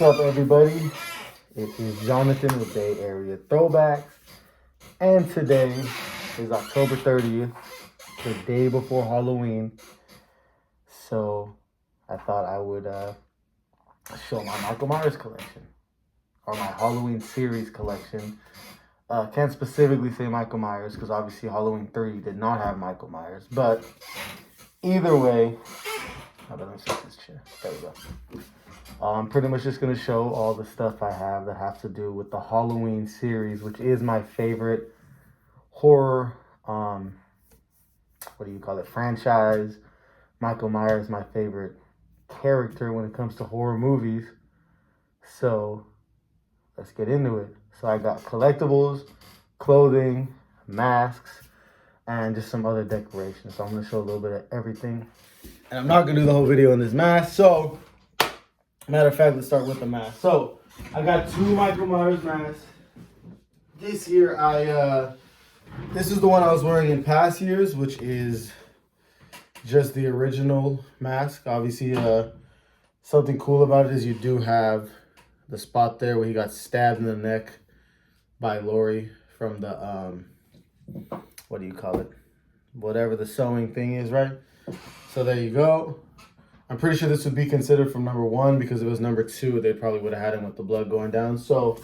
up, everybody? It is Jonathan with Bay Area Throwbacks, and today is October 30th, the day before Halloween. So I thought I would show my Michael Myers collection, or my Halloween series collection. Can't specifically say Michael Myers because obviously Halloween 3 did not have Michael Myers, but either way, let me set this chair. There we go. I'm pretty much just going to show all the stuff I have that have to do with the Halloween series, which is my favorite horror, franchise. Michael Myers, my favorite character when it comes to horror movies. So let's get into it. So I got collectibles, clothing, masks, and just some other decorations. So I'm going to show a little bit of everything. And I'm not going to do the whole video on this mask. So, matter of fact, let's start with the mask. So, I got two Michael Myers masks. This year, this is the one I was wearing in past years, which is just the original mask. Obviously, something cool about it is you do have the spot there where he got stabbed in the neck by Lori from the, what do you call it? Whatever the sewing thing is, right? So there you go. I'm pretty sure this would be considered from number 1 because if it was number 2, they probably would have had him with the blood going down. So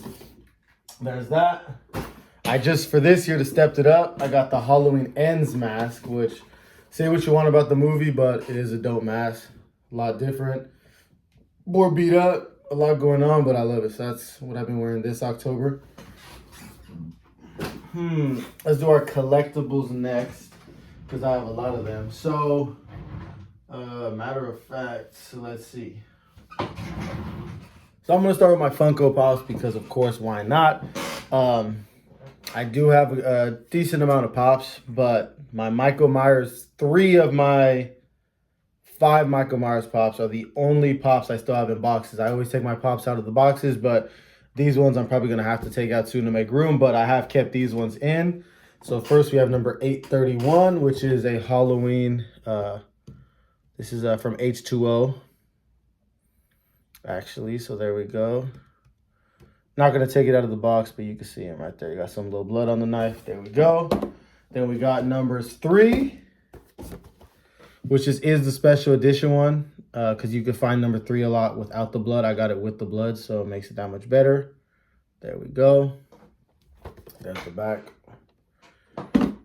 there's that. I just, for this year, to step it up, I got the Halloween Ends mask, which, say what you want about the movie, but it is a dope mask. A lot different. More beat up. A lot going on, but I love it. So that's what I've been wearing this October. Let's do our collectibles next, because I have a lot of them. So, matter of fact, so let's see. So I'm going to start with my Funko Pops because, of course, why not? I do have a decent amount of Pops, but my Michael Myers, 3 of my 5 Michael Myers Pops are the only Pops I still have in boxes. I always take my Pops out of the boxes, but these ones I'm probably going to have to take out soon to make room, but I have kept these ones in. So first we have number 831, which is a Halloween, this is from H2O, actually, so there we go. Not going to take it out of the box, but you can see him right there. You got some little blood on the knife. There we go. Then we got numbers 3, which is the special edition one, because you can find number 3 a lot without the blood. I got it with the blood, so it makes it that much better. There we go. There's the back.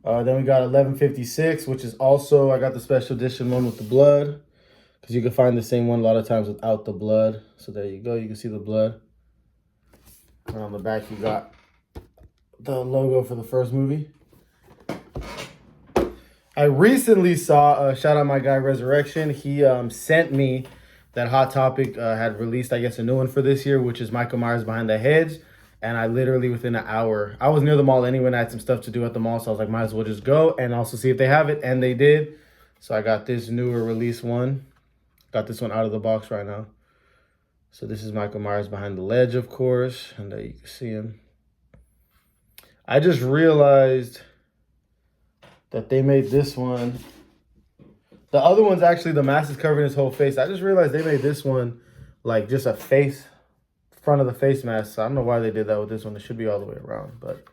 Then we got 1156, which is also, I got the special edition one with the blood, because you can find the same one a lot of times without the blood. So there you go. You can see the blood. And on the back, you got the logo for the first movie. I recently saw, shout out my guy Resurrection. He sent me that Hot Topic had released, I guess, a new one for this year, which is Michael Myers Behind the Hedge. And I literally, within an hour, I was near the mall anyway, and I had some stuff to do at the mall. So I was like, might as well just go and also see if they have it. And they did. So I got this newer release one. Got this one out of the box right now. So this is Michael Myers Behind the Ledge, of course. And there you can see him. I just realized that they made this one. The other one's actually, the mask is covering his whole face. I just realized they made this one like just a face, front of the face mask. So I don't know why they did that with this one. It should be all the way around. But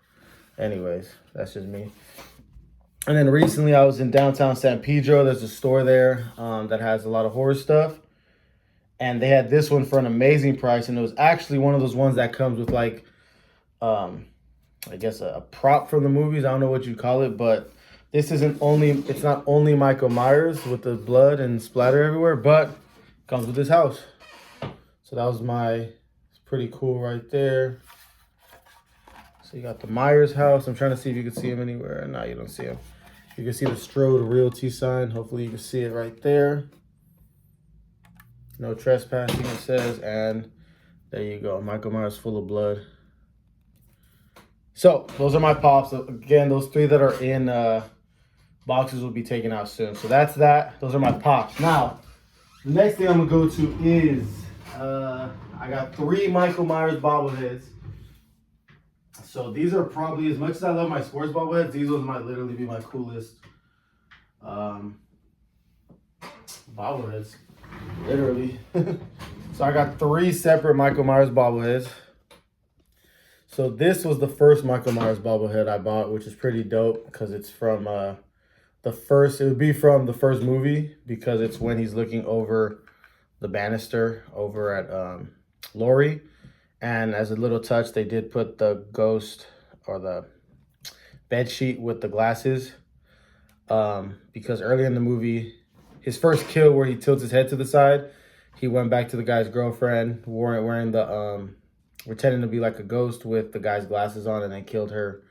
anyways, that's just me. And then recently I was in downtown San Pedro. There's a store there that has a lot of horror stuff. And they had this one for an amazing price. And it was actually one of those ones that comes with like, I guess a prop from the movies. I don't know what you'd call it, but this it's not only Michael Myers with the blood and splatter everywhere, but it comes with his house. So that was it's pretty cool right there. So you got the Myers house. I'm trying to see if you can see him anywhere. No, you don't see him. You can see the Strode Realty sign. Hopefully you can see it right there. No trespassing, it says. And there you go. Michael Myers full of blood. So those are my Pops. Again, those 3 that are in boxes will be taken out soon. So that's that. Those are my Pops. Now, the next thing I'm going to go to is I got 3 Michael Myers bobbleheads. So these are probably, as much as I love my sports bobbleheads, these ones might literally be my coolest bobbleheads. Literally. So I got 3 separate Michael Myers bobbleheads. So this was the first Michael Myers bobblehead I bought, which is pretty dope because it's from it would be from the first movie because it's when he's looking over the banister over at Laurie. And as a little touch, they did put the ghost or the bed sheet with the glasses because earlier in the movie, his first kill where he tilts his head to the side, he went back to the guy's girlfriend wearing the pretending to be like a ghost with the guy's glasses on, and then killed her.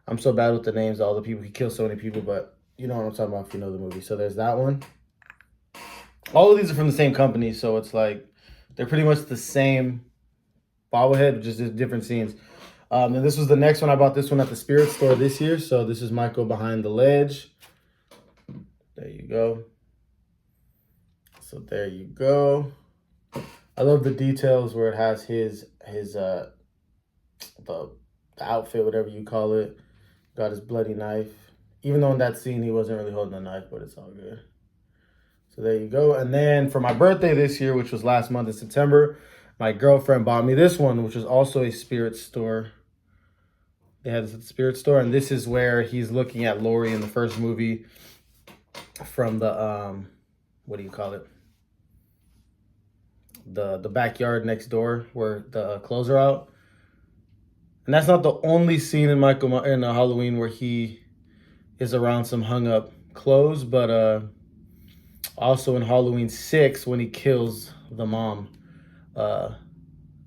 I'm so bad with the names of all the people. He killed so many people, but you know what I'm talking about if you know the movie. So there's that one. All of these are from the same company, so it's like they're pretty much the same bobblehead, just different scenes. And this was the next one. I bought this one at the Spirit store this year. So this is Michael behind the ledge. There you go. So there you go. I love the details where it has his the outfit, whatever you call it. Got his bloody knife. Even though in that scene he wasn't really holding a knife, but it's all good. So there you go. And then for my birthday this year, which was last month in September, my girlfriend bought me this one, which was also a Spirit store. They had this at the Spirit store, and this is where he's looking at Laurie in the first movie from the what do you call it? The backyard next door where the clothes are out. And that's not the only scene in Halloween where he is around some hung up clothes, but also in Halloween 6 when he kills the mom.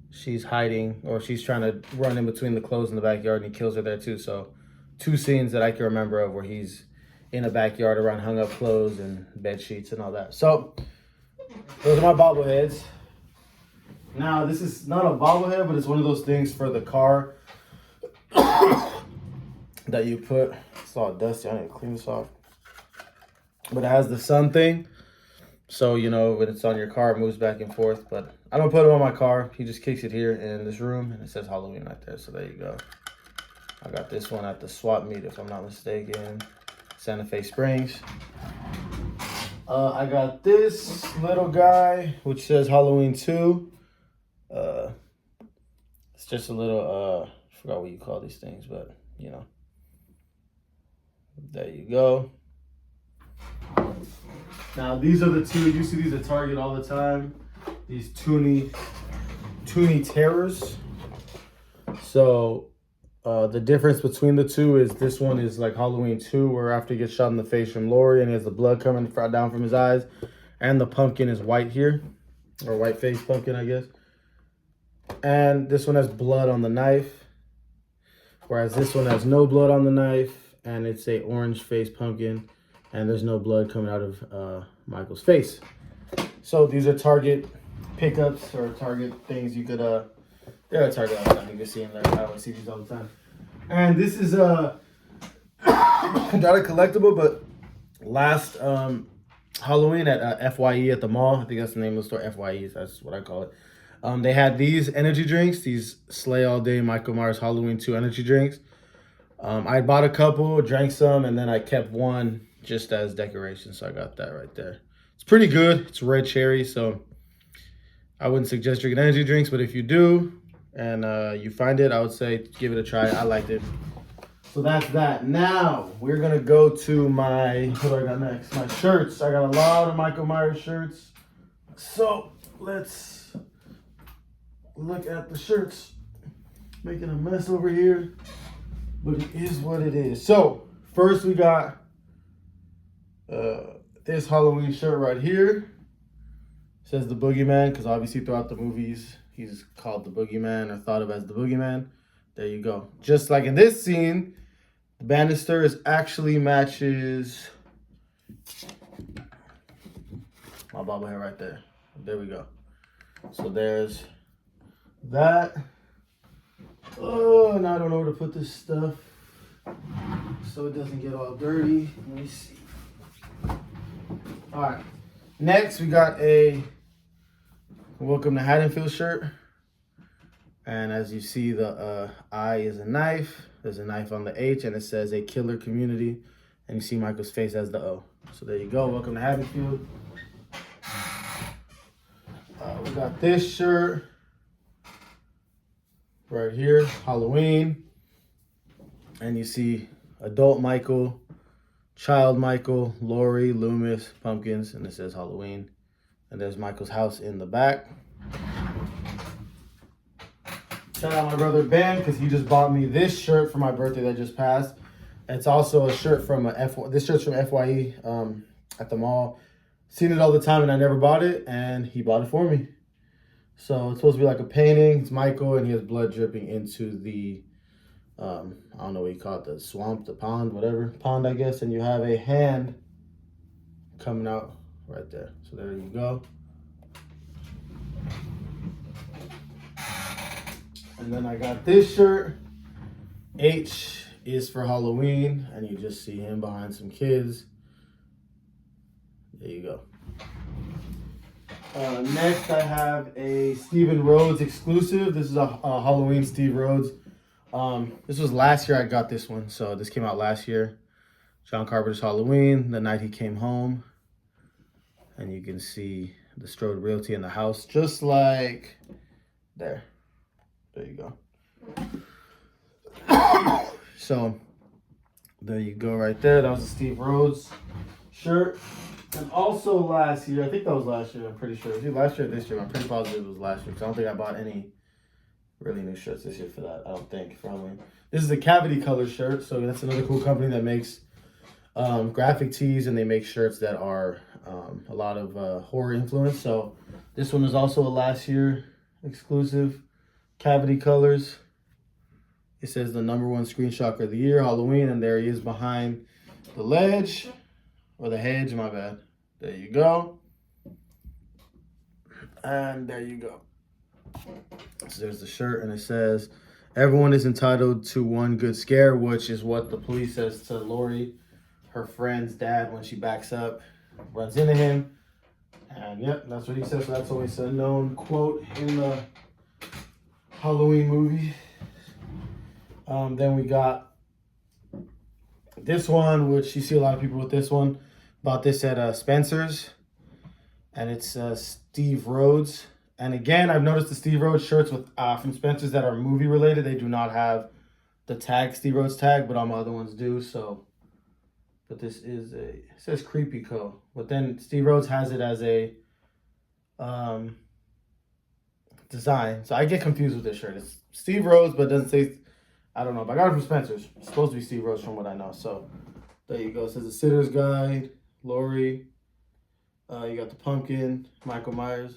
She's hiding, or she's trying to run in between the clothes in the backyard, and he kills her there too. So 2 scenes that I can remember of where he's in a backyard around hung up clothes and bed sheets and all that. So those are my bobbleheads. Now, this is not a bobblehead, but it's one of those things for the car that you put. It's all dusty. I need to clean this off. But it has the sun thing. So, you know, when it's on your car, it moves back and forth. But I don't put it on my car. He just kicks it here in this room, and it says Halloween right there. So there you go. I got this one at the swap meet, if I'm not mistaken. Santa Fe Springs. I got this little guy, which says Halloween 2. It's just a little, I forgot what you call these things, but, you know. There you go. Now, these are the 2. You see these at Target all the time. These Toonie Terrors. So, the difference between the 2 is this one is like Halloween 2, where after he gets shot in the face from Laurie and he has the blood coming down from his eyes. And the pumpkin is white here. Or white face pumpkin, I guess. And this one has blood on the knife. Whereas this one has no blood on the knife. And it's a orange face pumpkin. And there's no blood coming out of Michael's face. So these are Target pickups or Target things you could, they're at Target all the time. You can see them there. I always see these all the time. And this is not a collectible, but last Halloween at FYE at the mall, I think that's the name of the store, FYE, that's what I call it. They had these energy drinks, these Slay All Day Michael Myers Halloween 2 energy drinks. I bought a couple, drank some, and then I kept one just as decoration. So I got that right there. It's pretty good. It's red cherry, so I wouldn't suggest drinking energy drinks, but if you do and you find it, I would say give it a try. I liked it. So that's that. Now we're gonna go to my, what do I got next? My shirts. I got a lot of Michael Myers shirts. So let's look at the shirts. Making a mess over here, but it is what it is. So first we got this Halloween shirt right here. It says the Boogeyman, because obviously throughout the movies he's called the Boogeyman or thought of as the Boogeyman. There you go. Just like in this scene, the banister actually matches my bobblehead right there. There we go. So there's that. Oh, and I don't know where to put this stuff so it doesn't get all dirty. Let me see. All right. Next, we got a Welcome to Haddonfield shirt. And as you see, the I is a knife. There's a knife on the H, and it says a killer community. And you see Michael's face as the O. So there you go. Welcome to Haddonfield. We I got this shirt right here, Halloween. And you see adult Michael, child Michael, Lori, Loomis, pumpkins, and it says Halloween. And there's Michael's house in the back. Shout out my brother Ben, because he just bought me this shirt for my birthday that just passed. It's also a shirt from this shirt's from FYE at the mall. Seen it all the time and I never bought it, and he bought it for me. So it's supposed to be like a painting. It's Michael, and he has blood dripping into the, I don't know what you call it, the swamp, the pond, whatever. Pond, I guess. And you have a hand coming out right there. So there you go. And then I got this shirt. H is for Halloween, and you just see him behind some kids. There you go. Next, I have a Steven Rhodes exclusive. This is a Halloween Steve Rhodes. This was last year I got this one, so this came out last year. John Carpenter's Halloween, the night he came home. And you can see the Strode Realty in the house, just like there. There you go. So, there you go right there. That was a Steve Rhodes shirt. And also last year, I think that was last year, I'm pretty sure. It was last year or this year, I'm pretty positive it was last year. Because I don't think I bought any really new shirts this year for that, I don't think, for Halloween. This is a Cavity Color shirt, so that's another cool company that makes graphic tees, and they make shirts that are a lot of horror influence. So this one is also a last year exclusive, Cavity Colors. It says the #1 screenshot of the year, Halloween, and there he is behind the ledge, or the hedge, my bad. There you go. And there you go. So there's the shirt, and it says, everyone is entitled to one good scare, which is what the police says to Lori, her friend's dad, when she backs up, runs into him. And yep, that's what he says. So that's always a known quote in the Halloween movie. Then we got this one, which you see a lot of people with this one. Bought this at Spencer's, and it's Steve Rhodes. And again, I've noticed the Steve Rhodes shirts with from Spencer's that are movie related, they do not have the tag, Steve Rhodes tag, but all my other ones do. So, but this is it says Creepy Co. But then Steve Rhodes has it as a design. So I get confused with this shirt. It's Steve Rhodes, but it doesn't say, I don't know, but I got it from Spencer's. It's supposed to be Steve Rhodes from what I know. So there you go. It says the Sitter's Guide, Lori. You got the pumpkin, Michael Myers.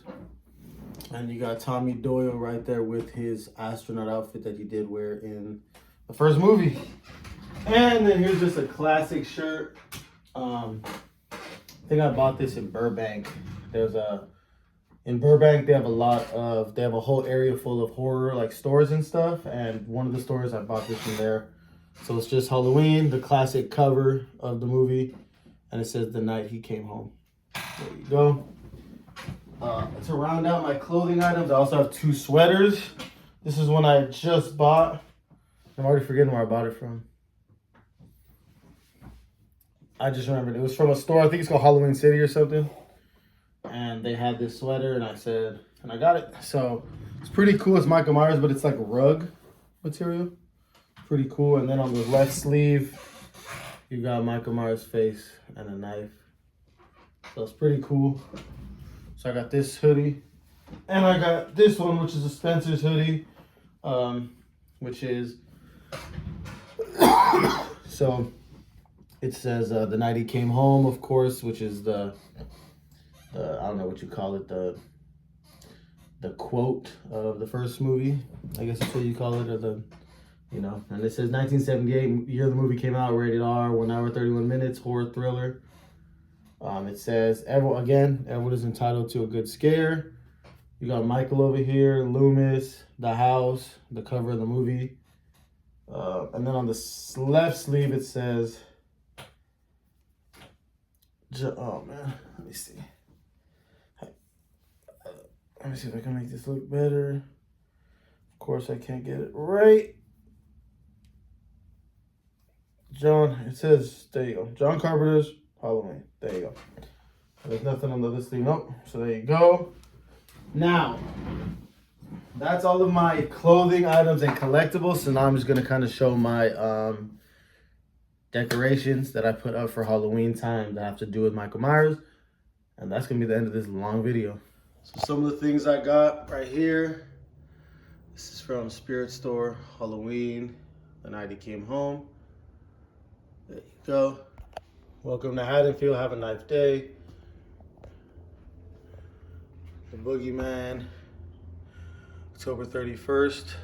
And you got Tommy Doyle right there with his astronaut outfit that he did wear in the first movie. And then here's just a classic shirt. I think I bought this in Burbank. In Burbank, they have a whole area full of horror, like stores and stuff. And one of the stores, I bought this from there. So it's just Halloween, the classic cover of the movie. And it says the night he came home. There you go. To round out my clothing items, I also have 2 sweaters. This is one I just bought. I'm already forgetting where I bought it from. I just remembered. It was from a store. I think it's called Halloween City or something. And they had this sweater, and I got it. So it's pretty cool. It's Michael Myers, but it's like rug material. Pretty cool. And then on the left sleeve, you got Michael Myers' face and a knife. So it's pretty cool. So I got this hoodie, and I got this one, which is a Spencer's hoodie, which is, so it says the night he came home, of course, which is the I don't know what you call it, the quote of the first movie, I guess that's what you call it, or the, you know, and it says 1978, year the movie came out, rated R, 1 hour, 31 minutes, horror thriller. It says, everyone is entitled to a good scare. You got Michael over here, Loomis, the house, the cover of the movie. And then on the left sleeve, it says, oh man, let me see. Let me see if I can make this look better. Of course, I can't get it right. It says, there you go, John Carpenter's Halloween. There you go. There's nothing on the other sleeve. Nope. So there you go. Now, that's all of my clothing items and collectibles. So now I'm just gonna kind of show my decorations that I put up for Halloween time that I have to do with Michael Myers. And that's gonna be the end of this long video. So some of the things I got right here. This is from Spirit Store, Halloween, the night he came home. There you go. Welcome to Haddonfield, have a nice day. The Boogeyman, October 31st.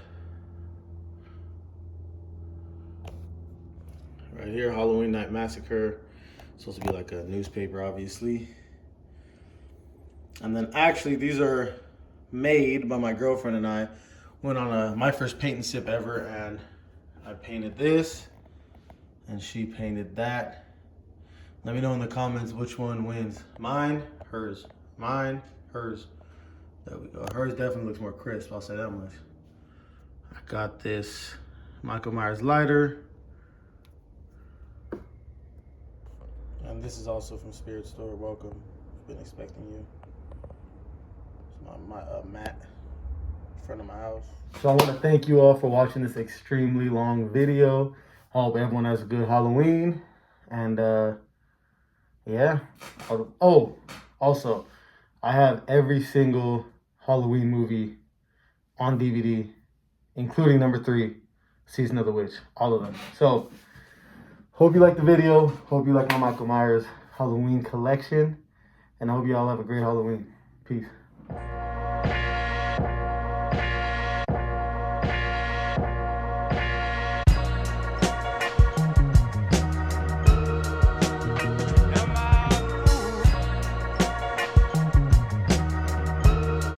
Right here, Halloween Night Massacre. It's supposed to be like a newspaper, obviously. And then actually, these are made by my girlfriend and I. Went on my first paint and sip ever, and I painted this, and she painted that. Let me know in the comments which one wins. Mine, hers. Mine, hers. There we go. Hers definitely looks more crisp, I'll say that much. I got this Michael Myers lighter. And this is also from Spirit Store. Welcome. Been expecting you. It's my mat in front of my house. So I want to thank you all for watching this extremely long video. I hope everyone has a good Halloween. And yeah. Oh, also, I have every single Halloween movie on DVD, including number 3, Season of the Witch. All of them. So, hope you liked the video. Hope you like my Michael Myers Halloween collection. And I hope you all have a great Halloween. Peace.